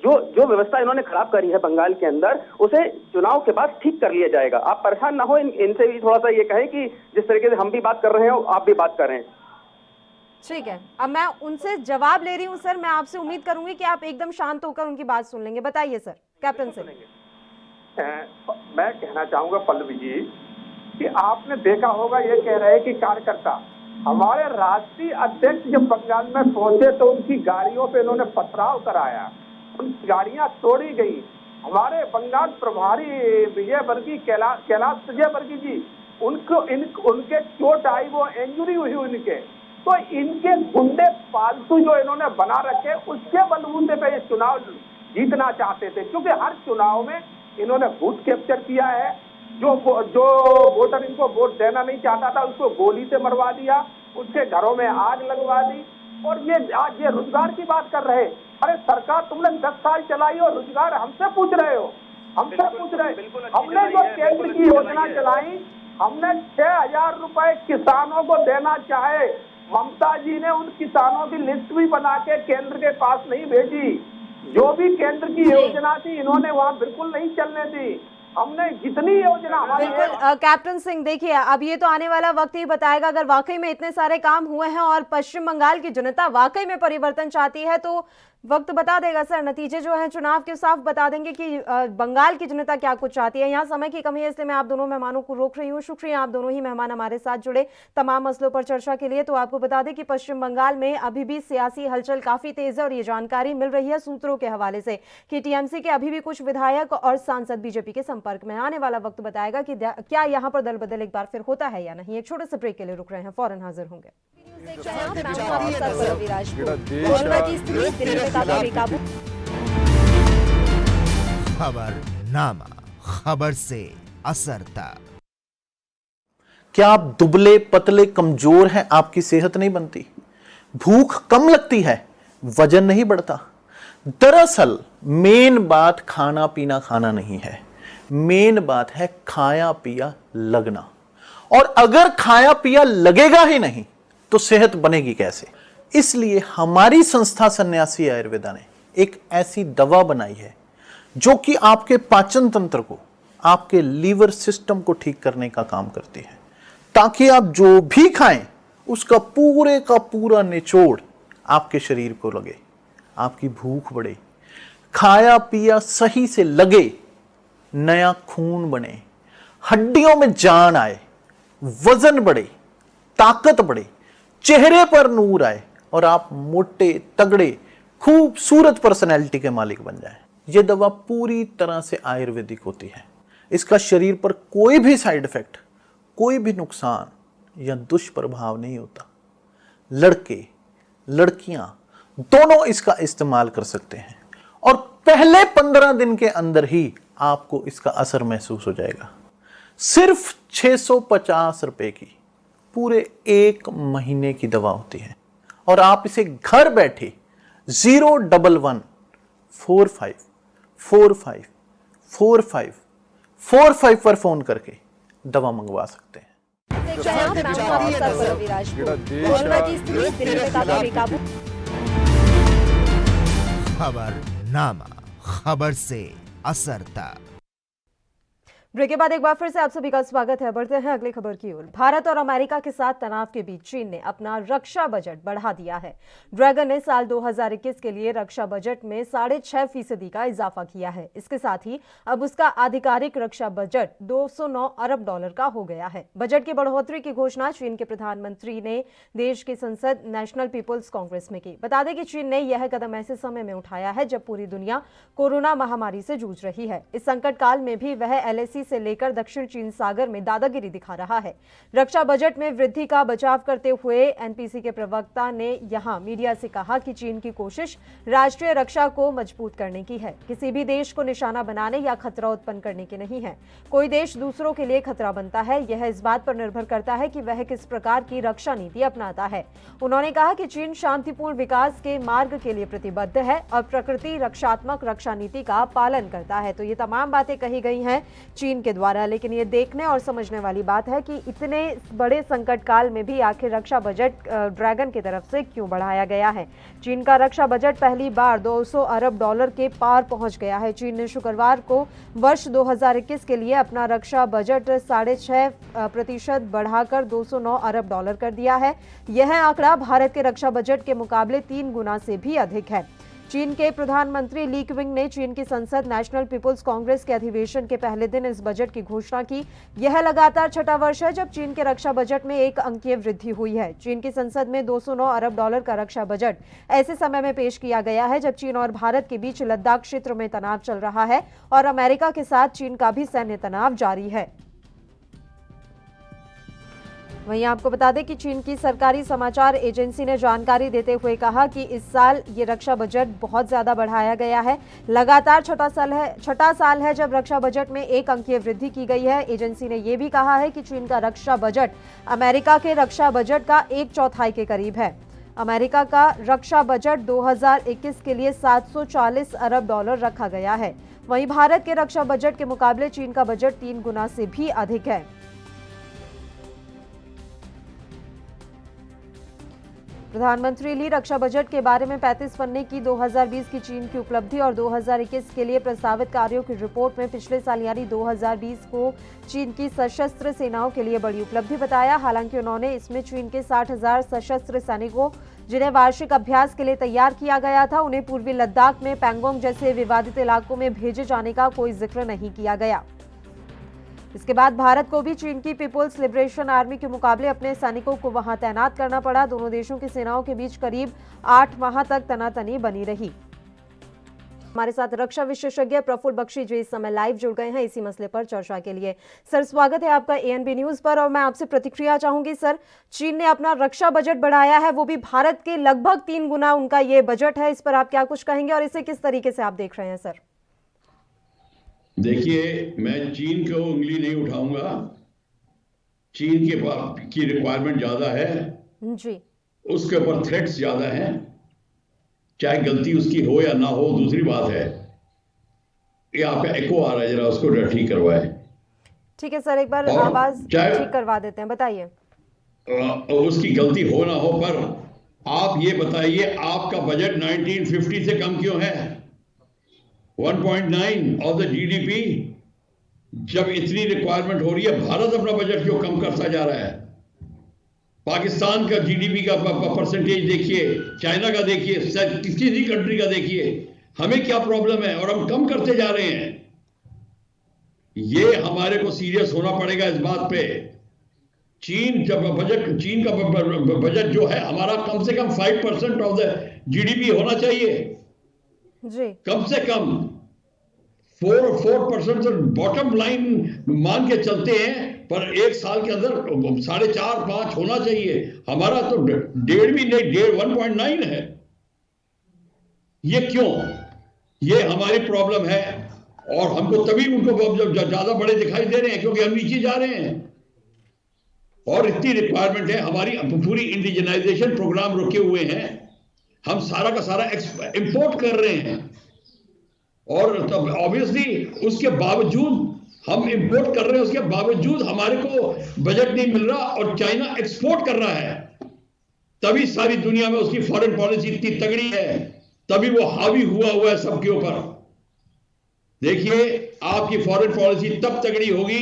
जो व्यवस्था इन्होंने खराब करी है बंगाल के अंदर, उसे चुनाव के बाद ठीक कर लिया जाएगा। आप परेशान ना हो, इनसे भी थोड़ा सा ये कहें कि जिस तरीके से हम भी बात कर रहे हैं आप भी बात कर रहे हैं। ठीक है, अब मैं उनसे जवाब ले रही हूँ सर। मैं आपसे उम्मीद करूंगी कि आप एकदम शांत होकर उनकी बात सुन लेंगे। बताइए सर, कैप्टन सिंह। मैं कहना चाहूंगा पल्लवी जी कि आपने देखा होगा, ये कह रहे हैं कि कार्यकर्ता, हमारे राष्ट्रीय अध्यक्ष जब बंगाल में पहुंचे तो उनकी गाड़ियों पे इन्होंने पथराव कराया, उनकी गाड़ियां तोड़ी गई। हमारे बंगाल प्रभारी विजयवर्गीय कैलाश विजयवर्गीय जी, उनके चोट आई, वो इंजुरी हुई उनके। तो इनके गुंडे फालतू जो इन्होंने बना रखे, उसके बलबूते पे ये चुनाव जीतना चाहते थे, क्योंकि हर चुनाव में इन्होंने बूथ कैप्चर किया है। जो वोटर इनको वोट देना नहीं चाहता था उसको गोली से मरवा दिया, उसके घरों में आग लगवा दी। और ये आज ये रोजगार की बात कर रहे, अरे सरकार तुमने 10 साल चलाई और रोजगार हमसे पूछ रहे हो, हमसे पूछ रहे। हमने जो केंद्र की योजना चलाई, हमने 6,000 रुपए किसानों को देना चाहे, ममता जी ने उन किसानों की लिस्ट भी बना के केंद्र के पास नहीं भेजी। जो भी केंद्र की योजना थी इन्होंने वहां बिल्कुल नहीं चलने दी। हमने जितनी योजना हमारी बिल्कुल कैप्टन सिंह, देखिए अब ये तो आने वाला वक्त ही बताएगा। अगर वाकई में इतने सारे काम हुए हैं और पश्चिम बंगाल की जनता वाकई में परिवर्तन चाहती है तो वक्त बता देगा सर। नतीजे जो हैं चुनाव के साफ बता देंगे कि बंगाल की जनता क्या कुछ चाहती है। यहाँ समय की कमी है इसलिए मैं आप दोनों मेहमानों को रोक रही हूँ। शुक्रिया आप दोनों ही मेहमान हमारे साथ जुड़े तमाम मसलों पर चर्चा के लिए। तो आपको बता दें कि पश्चिम बंगाल में अभी भी सियासी हलचल काफी तेज है और ये जानकारी मिल रही है सूत्रों के हवाले से कि टीएमसी के अभी भी कुछ विधायक और सांसद बीजेपी के संपर्क में। आने वाला वक्त बताएगा कि क्या यहाँ पर दल बदल एक बार फिर होता है या नहीं। एक छोटे से ब्रेक के लिए रुक रहे हैं, फौरन हाजिर होंगे। खबरनामा, खबर से असर तक। क्या आप दुबले पतले कमजोर हैं, आपकी सेहत नहीं बनती, भूख कम लगती है, वजन नहीं बढ़ता? दरअसल मेन बात खाना पीना खाना नहीं है, मेन बात है खाया पिया लगना। और अगर खाया पिया लगेगा ही नहीं तो सेहत बनेगी कैसे? इसलिए हमारी संस्था सन्यासी आयुर्वेदा ने एक ऐसी दवा बनाई है जो कि आपके पाचन तंत्र को, आपके लीवर सिस्टम को ठीक करने का काम करती है, ताकि आप जो भी खाएं उसका पूरे का पूरा निचोड़ आपके शरीर को लगे, आपकी भूख बढ़े, खाया पिया सही से लगे, नया खून बने, हड्डियों में जान आए, वजन बढ़े, ताकत बढ़े, चेहरे पर नूर आए और आप मोटे तगड़े खूबसूरत पर्सनैलिटी के मालिक बन जाएं। यह दवा पूरी तरह से आयुर्वेदिक होती है। इसका शरीर पर कोई भी साइड इफेक्ट, कोई भी नुकसान या दुष्प्रभाव नहीं होता। लड़के लड़कियां दोनों इसका इस्तेमाल कर सकते हैं और पहले 15 दिन के अंदर ही आपको इसका असर महसूस हो जाएगा। सिर्फ 650 रुपए की पूरे 1 महीने की दवा होती है और आप इसे घर बैठे 01145454545 पर फोन करके दवा मंगवा सकते हैं। खबरनामा, खबर से असर तक। ब्रेक के बाद एक बार फिर से आप सभी का स्वागत है। बढ़ते हैं अगली खबर की ओर। भारत और अमेरिका के साथ तनाव के बीच चीन ने अपना रक्षा बजट बढ़ा दिया है। ड्रैगन ने साल 2021 के लिए रक्षा बजट में 6.5% का इजाफा किया है। इसके साथ ही अब उसका आधिकारिक रक्षा बजट $209 अरब का हो गया है। बजट की बढ़ोतरी की घोषणा चीन के प्रधानमंत्री ने देश की संसद नेशनल पीपुल्स कांग्रेस में की। बता दें कि चीन ने यह कदम ऐसे समय में उठाया है जब पूरी दुनिया कोरोना महामारी से जूझ रही है। इस संकट काल में भी वह LAC से लेकर दक्षिण चीन सागर में दादागिरी दिखा रहा है। रक्षा बजट में वृद्धि का बचाव करते हुए एनपीसी के प्रवक्ता ने यहां मीडिया से कहा कि चीन की कोशिश राष्ट्रीय रक्षा को मजबूत करने की है, किसी भी देश को निशाना बनाने या खतरा उत्पन्न करने की नहीं है। कोई देश दूसरों के लिए खतरा बनता है, यह इस बात पर निर्भर करता है कि वह किस प्रकार की रक्षा नीति अपनाता है। उन्होंने कहा कि चीन शांतिपूर्ण विकास के मार्ग के लिए प्रतिबद्ध है और प्रकृति रक्षात्मक रक्षा नीति का पालन करता है। तो ये तमाम बातें कही गई हैं चीन के द्वारा, लेकिन ये देखने और समझने वाली बात है कि इतने बड़े संकट काल में भी आखिर रक्षा बजट ड्रैगन की तरफ से क्यों बढ़ाया गया है। चीन का रक्षा बजट पहली बार $200 अरब के पार पहुंच गया है। चीन ने शुक्रवार को वर्ष 2021 के लिए अपना रक्षा बजट 6.5% बढ़ाकर $209 अरब कर दिया है। यह आंकड़ा भारत के रक्षा बजट के मुकाबले 3 गुना से भी अधिक है। चीन के प्रधानमंत्री ली क्विंग ने चीन की संसद नेशनल पीपुल्स कांग्रेस के अधिवेशन के पहले दिन इस बजट की घोषणा की। यह लगातार छठा वर्ष है जब चीन के रक्षा बजट में एक अंकीय वृद्धि हुई है। चीन की संसद में $209 अरब का रक्षा बजट ऐसे समय में पेश किया गया है जब चीन और भारत के बीच लद्दाख क्षेत्र में तनाव चल रहा है और अमेरिका के साथ चीन का भी सैन्य तनाव जारी है। वहीं आपको बता दें कि चीन की सरकारी समाचार एजेंसी ने जानकारी देते हुए कहा कि इस साल ये रक्षा बजट बहुत ज्यादा बढ़ाया गया है। लगातार छठा साल है जब रक्षा बजट में एक अंकीय वृद्धि की गई है। एजेंसी ने यह भी कहा है कि चीन का रक्षा बजट अमेरिका के रक्षा बजट का 1/4 के करीब है। अमेरिका का रक्षा बजट 2021 के लिए $740 अरब रखा गया है। वहीं भारत के रक्षा बजट के मुकाबले चीन का बजट 3 गुना से भी अधिक है। प्रधानमंत्री ली रक्षा बजट के बारे में 35 पन्ने की 2020 की चीन की उपलब्धि और 2021 के लिए प्रस्तावित कार्यों की रिपोर्ट में पिछले साल यानी 2020 को चीन की सशस्त्र सेनाओं के लिए बड़ी उपलब्धि बताया। हालांकि उन्होंने इसमें चीन के 60,000 सशस्त्र सैनिकों जिन्हें वार्षिक अभ्यास के लिए तैयार किया गया था, उन्हें पूर्वी लद्दाख में पैंगोंग जैसे विवादित इलाकों में भेजे जाने का कोई जिक्र नहीं किया गया। इसके बाद भारत को भी चीन की पीपुल्स लिबरेशन आर्मी के मुकाबले अपने सैनिकों को वहां तैनात करना पड़ा। दोनों देशों की सेनाओं के बीच करीब 8 माह तक तनातनी बनी रही। हमारे साथ रक्षा विशेषज्ञ प्रफुल्ल बख्शी जी इस समय लाइव जुड़ गए हैं इसी मसले पर चर्चा के लिए। सर, स्वागत है आपका एएनबी न्यूज पर और मैं आपसे प्रतिक्रिया चाहूंगी। सर, चीन ने अपना रक्षा बजट बढ़ाया है, वो भी भारत के लगभग 3 गुना उनका ये बजट है। इस पर आप क्या कुछ कहेंगे और इसे किस तरीके से आप देख रहे हैं? सर देखिए, मैं चीन को उंगली नहीं उठाऊंगा। चीन की रिक्वायरमेंट ज्यादा है जी, उसके ऊपर थ्रेट्स ज्यादा हैं। चाहे गलती उसकी हो या ना हो दूसरी बात है। ये आपका एको आ रहा है, जरा उसको ठीक करवाए। ठीक है सर, एक बार आवाज ठीक करवा देते हैं, बताइए। उसकी गलती हो ना हो, पर आप ये बताइए आपका बजट 1950 से कम क्यों है? 1.9 ऑफ द जीडीपी। जब इतनी रिक्वायरमेंट हो रही है, भारत अपना बजट क्यों कम करता जा रहा है? पाकिस्तान का जीडीपी का परसेंटेज देखिए, चाइना का देखिए, किसी भी कंट्री का देखिए, हमें क्या प्रॉब्लम है और हम कम करते जा रहे हैं। ये हमारे को सीरियस होना पड़ेगा इस बात पे। चीन का बजट जो है हमारा कम से कम 5% ऑफ द जीडीपी होना चाहिए जी, कम से कम 4% से बॉटम लाइन मान के चलते हैं, पर एक साल के अंदर 4.5-5 होना चाहिए। हमारा तो 1.5 भी नहीं, 1.9 है। ये क्यों? ये हमारी प्रॉब्लम है और हमको तभी उनको ज्यादा बड़े दिखाई दे रहे हैं क्योंकि हम नीचे जा रहे हैं और इतनी रिक्वायरमेंट है। हमारी पूरी इंडिजनाइजेशन प्रोग्राम रुके हुए हैं। हम सारा का सारा इंपोर्ट कर रहे हैं और ऑब्वियसली उसके बावजूद हम इंपोर्ट कर रहे हैं, उसके बावजूद हमारे को बजट नहीं मिल रहा और चाइना एक्सपोर्ट कर रहा है। तभी सारी दुनिया में उसकी फॉरेन पॉलिसी इतनी तगड़ी है, तभी वो हावी हुआ है सबके ऊपर। देखिए, आपकी फॉरेन पॉलिसी तब तगड़ी होगी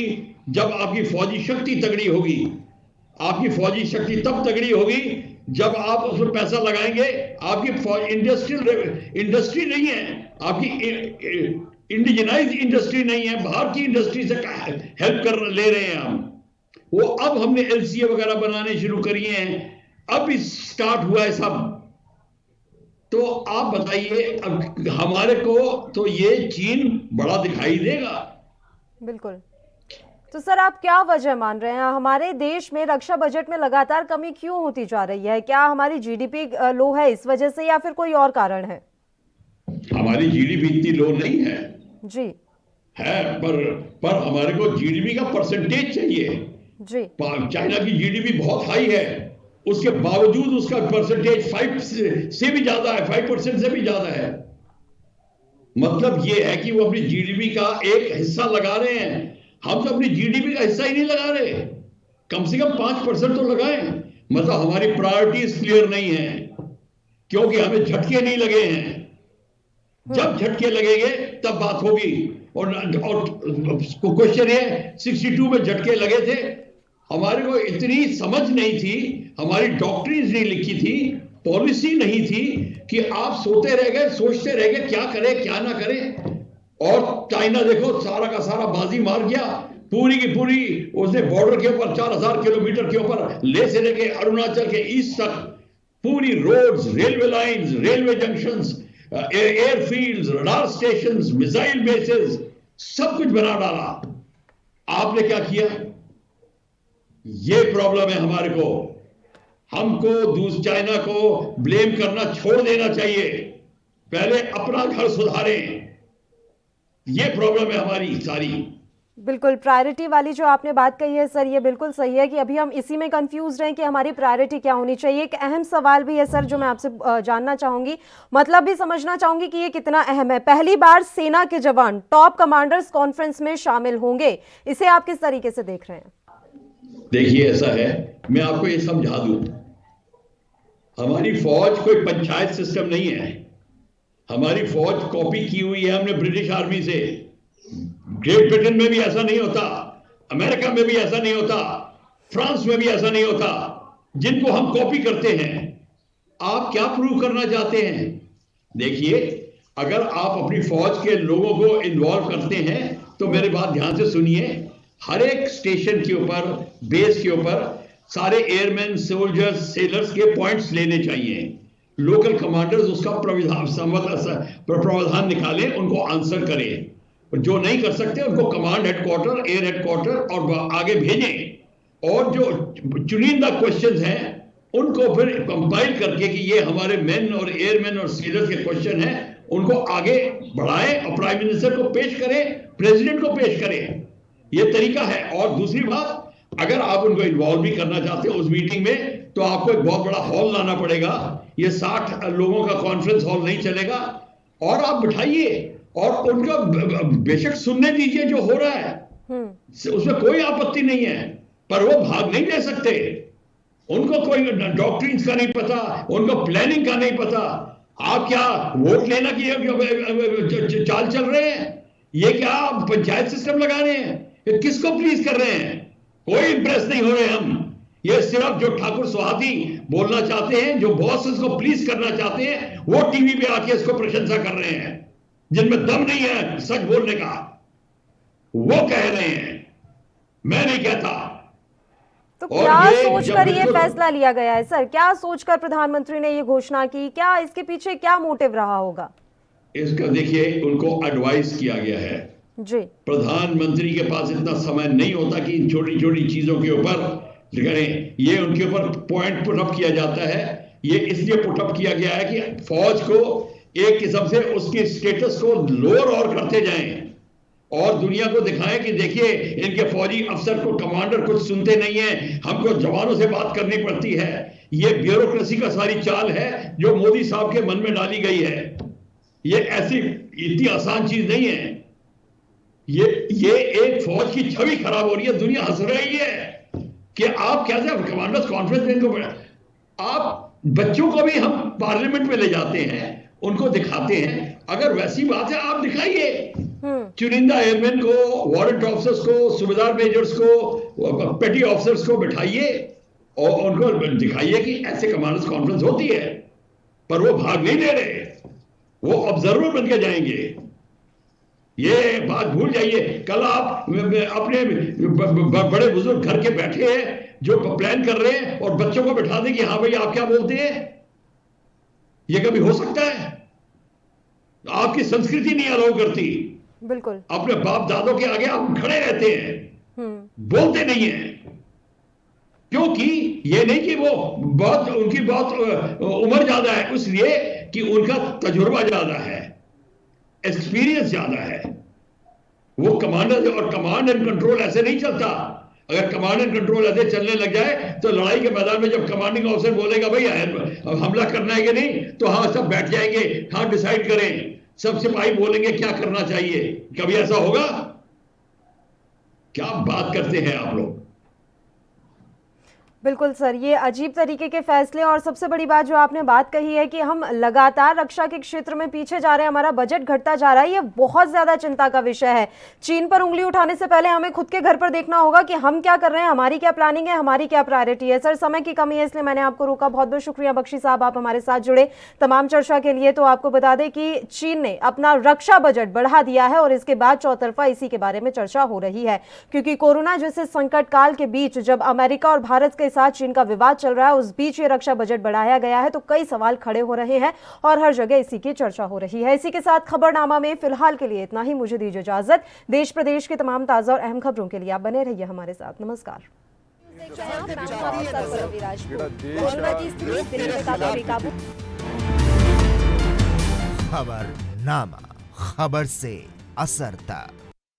जब आपकी फौजी शक्ति तगड़ी होगी। आपकी फौजी शक्ति तब तगड़ी होगी जब आप उसमें पैसा लगाएंगे। आपकी इंडस्ट्री नहीं है, आपकी इंडिजनाइज इंडस्ट्री नहीं है, बाहर की इंडस्ट्री से हेल्प ले रहे हैं हम। वो अब हमने एलसीए वगैरह बनाने शुरू करिए हैं, अब स्टार्ट हुआ है सब। तो आप बताइए, अब हमारे को तो ये चीन बड़ा दिखाई देगा। बिल्कुल तो सर आप क्या वजह मान रहे हैं, हमारे देश में रक्षा बजट में लगातार कमी क्यों होती जा रही है? क्या हमारी जीडीपी लो है इस वजह से या फिर कोई और कारण है? हमारी जीडीपी इतनी लो नहीं है जी पर हमारे को जीडीपी का परसेंटेज चाहिए जी। चाइना की जीडीपी बहुत हाई है, उसके बावजूद उसका परसेंटेज 5 से भी ज्यादा है, 5% से भी ज्यादा है। मतलब ये है कि वो अपनी जीडीपी का एक हिस्सा लगा रहे हैं, हम तो अपनी जीडीपी का हिस्सा ही नहीं लगा रहे। कम से कम 5% तो लगाएं। मतलब हमारी प्रायोरिटीज क्लियर नहीं है, क्योंकि हमें झटके नहीं लगे हैं। जब झटके लगेंगे तब बात होगी। और क्वेश्चन ये 62 में झटके लगे थे, हमारे को इतनी समझ नहीं थी, हमारी डॉक्ट्रिन्स नहीं लिखी थी, पॉलिसी नहीं थी कि आप सोते रह गए, सोचते रह गए क्या करें क्या ना करें। और चाइना देखो सारा का सारा बाजी मार गया, पूरी की पूरी उसने बॉर्डर के ऊपर 4000 किलोमीटर के ऊपर ले से लेके अरुणाचल के ईस्ट तक पूरी roads, railway lines, railway junctions, airfields, radar stations, missile bases, सब कुछ बना डाला। आपने क्या किया? ये प्रॉब्लम है हमारे को। हमको चाइना को ब्लेम करना छोड़ देना चाहिए, पहले अपना घर सुधारें। ये प्रॉब्लम है हमारी सारी। बिल्कुल, प्रायोरिटी वाली जो आपने बात कही है सर, ये बिल्कुल सही है कि अभी हम इसी में कंफ्यूज हैं कि हमारी प्रायोरिटी क्या होनी चाहिए। एक अहम सवाल भी है सर जो मैं आपसे जानना चाहूंगी, मतलब भी समझना चाहूंगी कि ये कितना अहम है। पहली बार सेना के जवान टॉप कमांडर्स कॉन्फ्रेंस में शामिल होंगे, इसे आप किस तरीके से देख रहे हैं? देखिए ऐसा है, मैं आपको ये समझा दूं, हमारी फौज कोई पंचायत सिस्टम नहीं है। हमारी फौज कॉपी की हुई है हमने ब्रिटिश आर्मी से। ग्रेट ब्रिटेन में भी ऐसा नहीं होता, अमेरिका में भी ऐसा नहीं होता, फ्रांस में भी ऐसा नहीं होता, जिनको हम कॉपी करते हैं। आप क्या प्रूव करना चाहते हैं? देखिए, अगर आप अपनी फौज के लोगों को इन्वॉल्व करते हैं तो मेरी बात ध्यान से सुनिए। हर एक स्टेशन के ऊपर, बेस के ऊपर सारे एयरमैन, सोल्जर्स, सेलर्स के पॉइंट्स लेने चाहिए। लोकल कमांडर्स उसका प्रावधान निकालें, उनको आंसर करें। जो नहीं कर सकते उनको कमांड हेडक्वार्टर, एयर हेडक्वार्टर और आगे भेजें। और जो चुनिंदा क्वेश्चंस हैं उनको फिर कंपाइल करके कि ये हमारे मैन और एयरमैन और सेलर्स के क्वेश्चन हैं, उनको आगे बढ़ाएं और प्राइम मिनिस्टर को पेश करें, प्रेसिडेंट को पेश करें। ये तरीका है। और दूसरी बात, अगर आप उनको इन्वॉल्व भी करना चाहते हो उस मीटिंग में, तो आपको एक बहुत बड़ा हॉल लाना पड़ेगा। ये 60 लोगों का कॉन्फ्रेंस हॉल नहीं चलेगा। और आप बिठाइए और उनका बेशक सुनने दीजिए जो हो रहा है, उसमें कोई आपत्ति नहीं है, पर वो भाग नहीं ले सकते। उनको कोई डॉक्ट्रिन्स का नहीं पता, उनको प्लानिंग का नहीं पता। आप क्या वोट लेना की चाल चल रहे हैं? ये क्या आप पंचायत सिस्टम लगा रहे हैं? ये किसको प्लीज कर रहे हैं? कोई इंप्रेस नहीं हो रहे हम। ये सिर्फ जो ठाकुर स्वाति बोलना चाहते हैं, जो बॉस इसको प्लीज करना चाहते हैं, वो टीवी पे आके इसको प्रशंसा कर रहे हैं। जिनमें दम नहीं है सच बोलने का, वो कह रहे हैं, मैं नहीं कहता। तो क्या सोचकर ये फैसला लिया गया है सर? क्या सोचकर प्रधानमंत्री ने ये घोषणा की? क्या इसके पीछे क्या मोटिव रहा होगा? इसका देखिए, उनको एडवाइस किया गया है जी। प्रधानमंत्री के पास इतना समय नहीं होता कि इन छोटी छोटी चीजों के ऊपर करें। ये उनके ऊपर पॉइंट पुटअप किया जाता है। ये इसलिए पुटअप किया गया है कि फौज को एक किस्म से उसकी स्टेटस को लोअर और करते जाएं और दुनिया को दिखाएं कि देखिए इनके फौजी अफसर को, कमांडर कुछ सुनते नहीं है, हमको जवानों से बात करनी पड़ती है। ये ब्यूरोक्रेसी का सारी चाल है जो मोदी साहब के मन में डाली गई है। ये ऐसी इतनी आसान चीज नहीं है। ये एक फौज की छवि खराब हो रही है। दुनिया हंस रही है कि आप कैसे कमांडर्स कॉन्फ्रेंस में इनको, आप बच्चों को भी हम पार्लियामेंट में ले जाते हैं, उनको दिखाते हैं। अगर वैसी बात है आप दिखाइए, चुनिंदा एयरमैन को, वारंट ऑफिसर्स को, सूबेदार मेजर्स को, पेटी ऑफिसर्स को बिठाइए और उनको दिखाइए कि ऐसे कमांडर्स कॉन्फ्रेंस होती है। पर वो भाग नहीं ले रहे, वो ऑब्जर्वर बन के जाएंगे। ये बात भूल जाइए। कल आप अपने बड़े बुजुर्ग घर के बैठे हैं जो प्लान कर रहे हैं और बच्चों को बिठा दें कि हाँ भाई आप क्या बोलते हैं। ये कभी हो सकता है? आपकी संस्कृति नहीं अलाउ करती। बिल्कुल। अपने बाप दादों के आगे आप खड़े रहते हैं। बोलते नहीं है, क्योंकि ये नहीं कि वो उनकी बहुत उम्र ज्यादा है, इसलिए कि उनका तजुर्बा ज्यादा है, एक्सपीरियंस ज्यादा है। वो कमांडर और कमांड एंड कंट्रोल ऐसे नहीं चलता। अगर कमांड एंड कंट्रोल ऐसे चलने लग जाए तो लड़ाई के मैदान में जब कमांडिंग ऑफिसर बोलेगा भाई हमला करना है कि नहीं, तो हाँ सब बैठ जाएंगे, हाँ डिसाइड करें, सब सिपाही बोलेंगे क्या करना चाहिए। कभी ऐसा होगा? क्या बात करते हैं आप लोग? बिल्कुल सर, ये अजीब तरीके के फैसले, और सबसे बड़ी बात जो आपने बात कही है कि हम लगातार रक्षा के क्षेत्र में पीछे जा रहे हैं, हमारा बजट घटता जा रहा है, ये बहुत ज्यादा चिंता का विषय है। चीन पर उंगली उठाने से पहले हमें खुद के घर पर देखना होगा कि हम क्या कर रहे हैं, हमारी क्या प्लानिंग है, हमारी क्या प्रायोरिटी है। सर, समय की कमी है इसलिए मैंने आपको रोका। बहुत बहुत शुक्रिया बख्शी साहब, आप हमारे साथ जुड़े तमाम चर्चा के लिए। तो आपको बता दें कि चीन ने अपना रक्षा बजट बढ़ा दिया है और इसके बाद चौतरफा इसी के बारे में चर्चा हो रही है, क्योंकि कोरोना जैसे संकट काल के बीच जब अमेरिका और भारत के साथ चीन का विवाद चल रहा है, उस बीच ये रक्षा बजट बढ़ाया गया है, तो कई सवाल खड़े हो रहे हैं और हर जगह इसी की चर्चा हो रही है। इसी के साथ खबरनामा में फिलहाल के लिए इतना ही। मुझे दीजिए इजाजत। देश प्रदेश की तमाम ताजा और अहम खबरों के लिए आप बने रहिए हमारे साथ। नमस्कार। खबरनामा, खबर से असरता।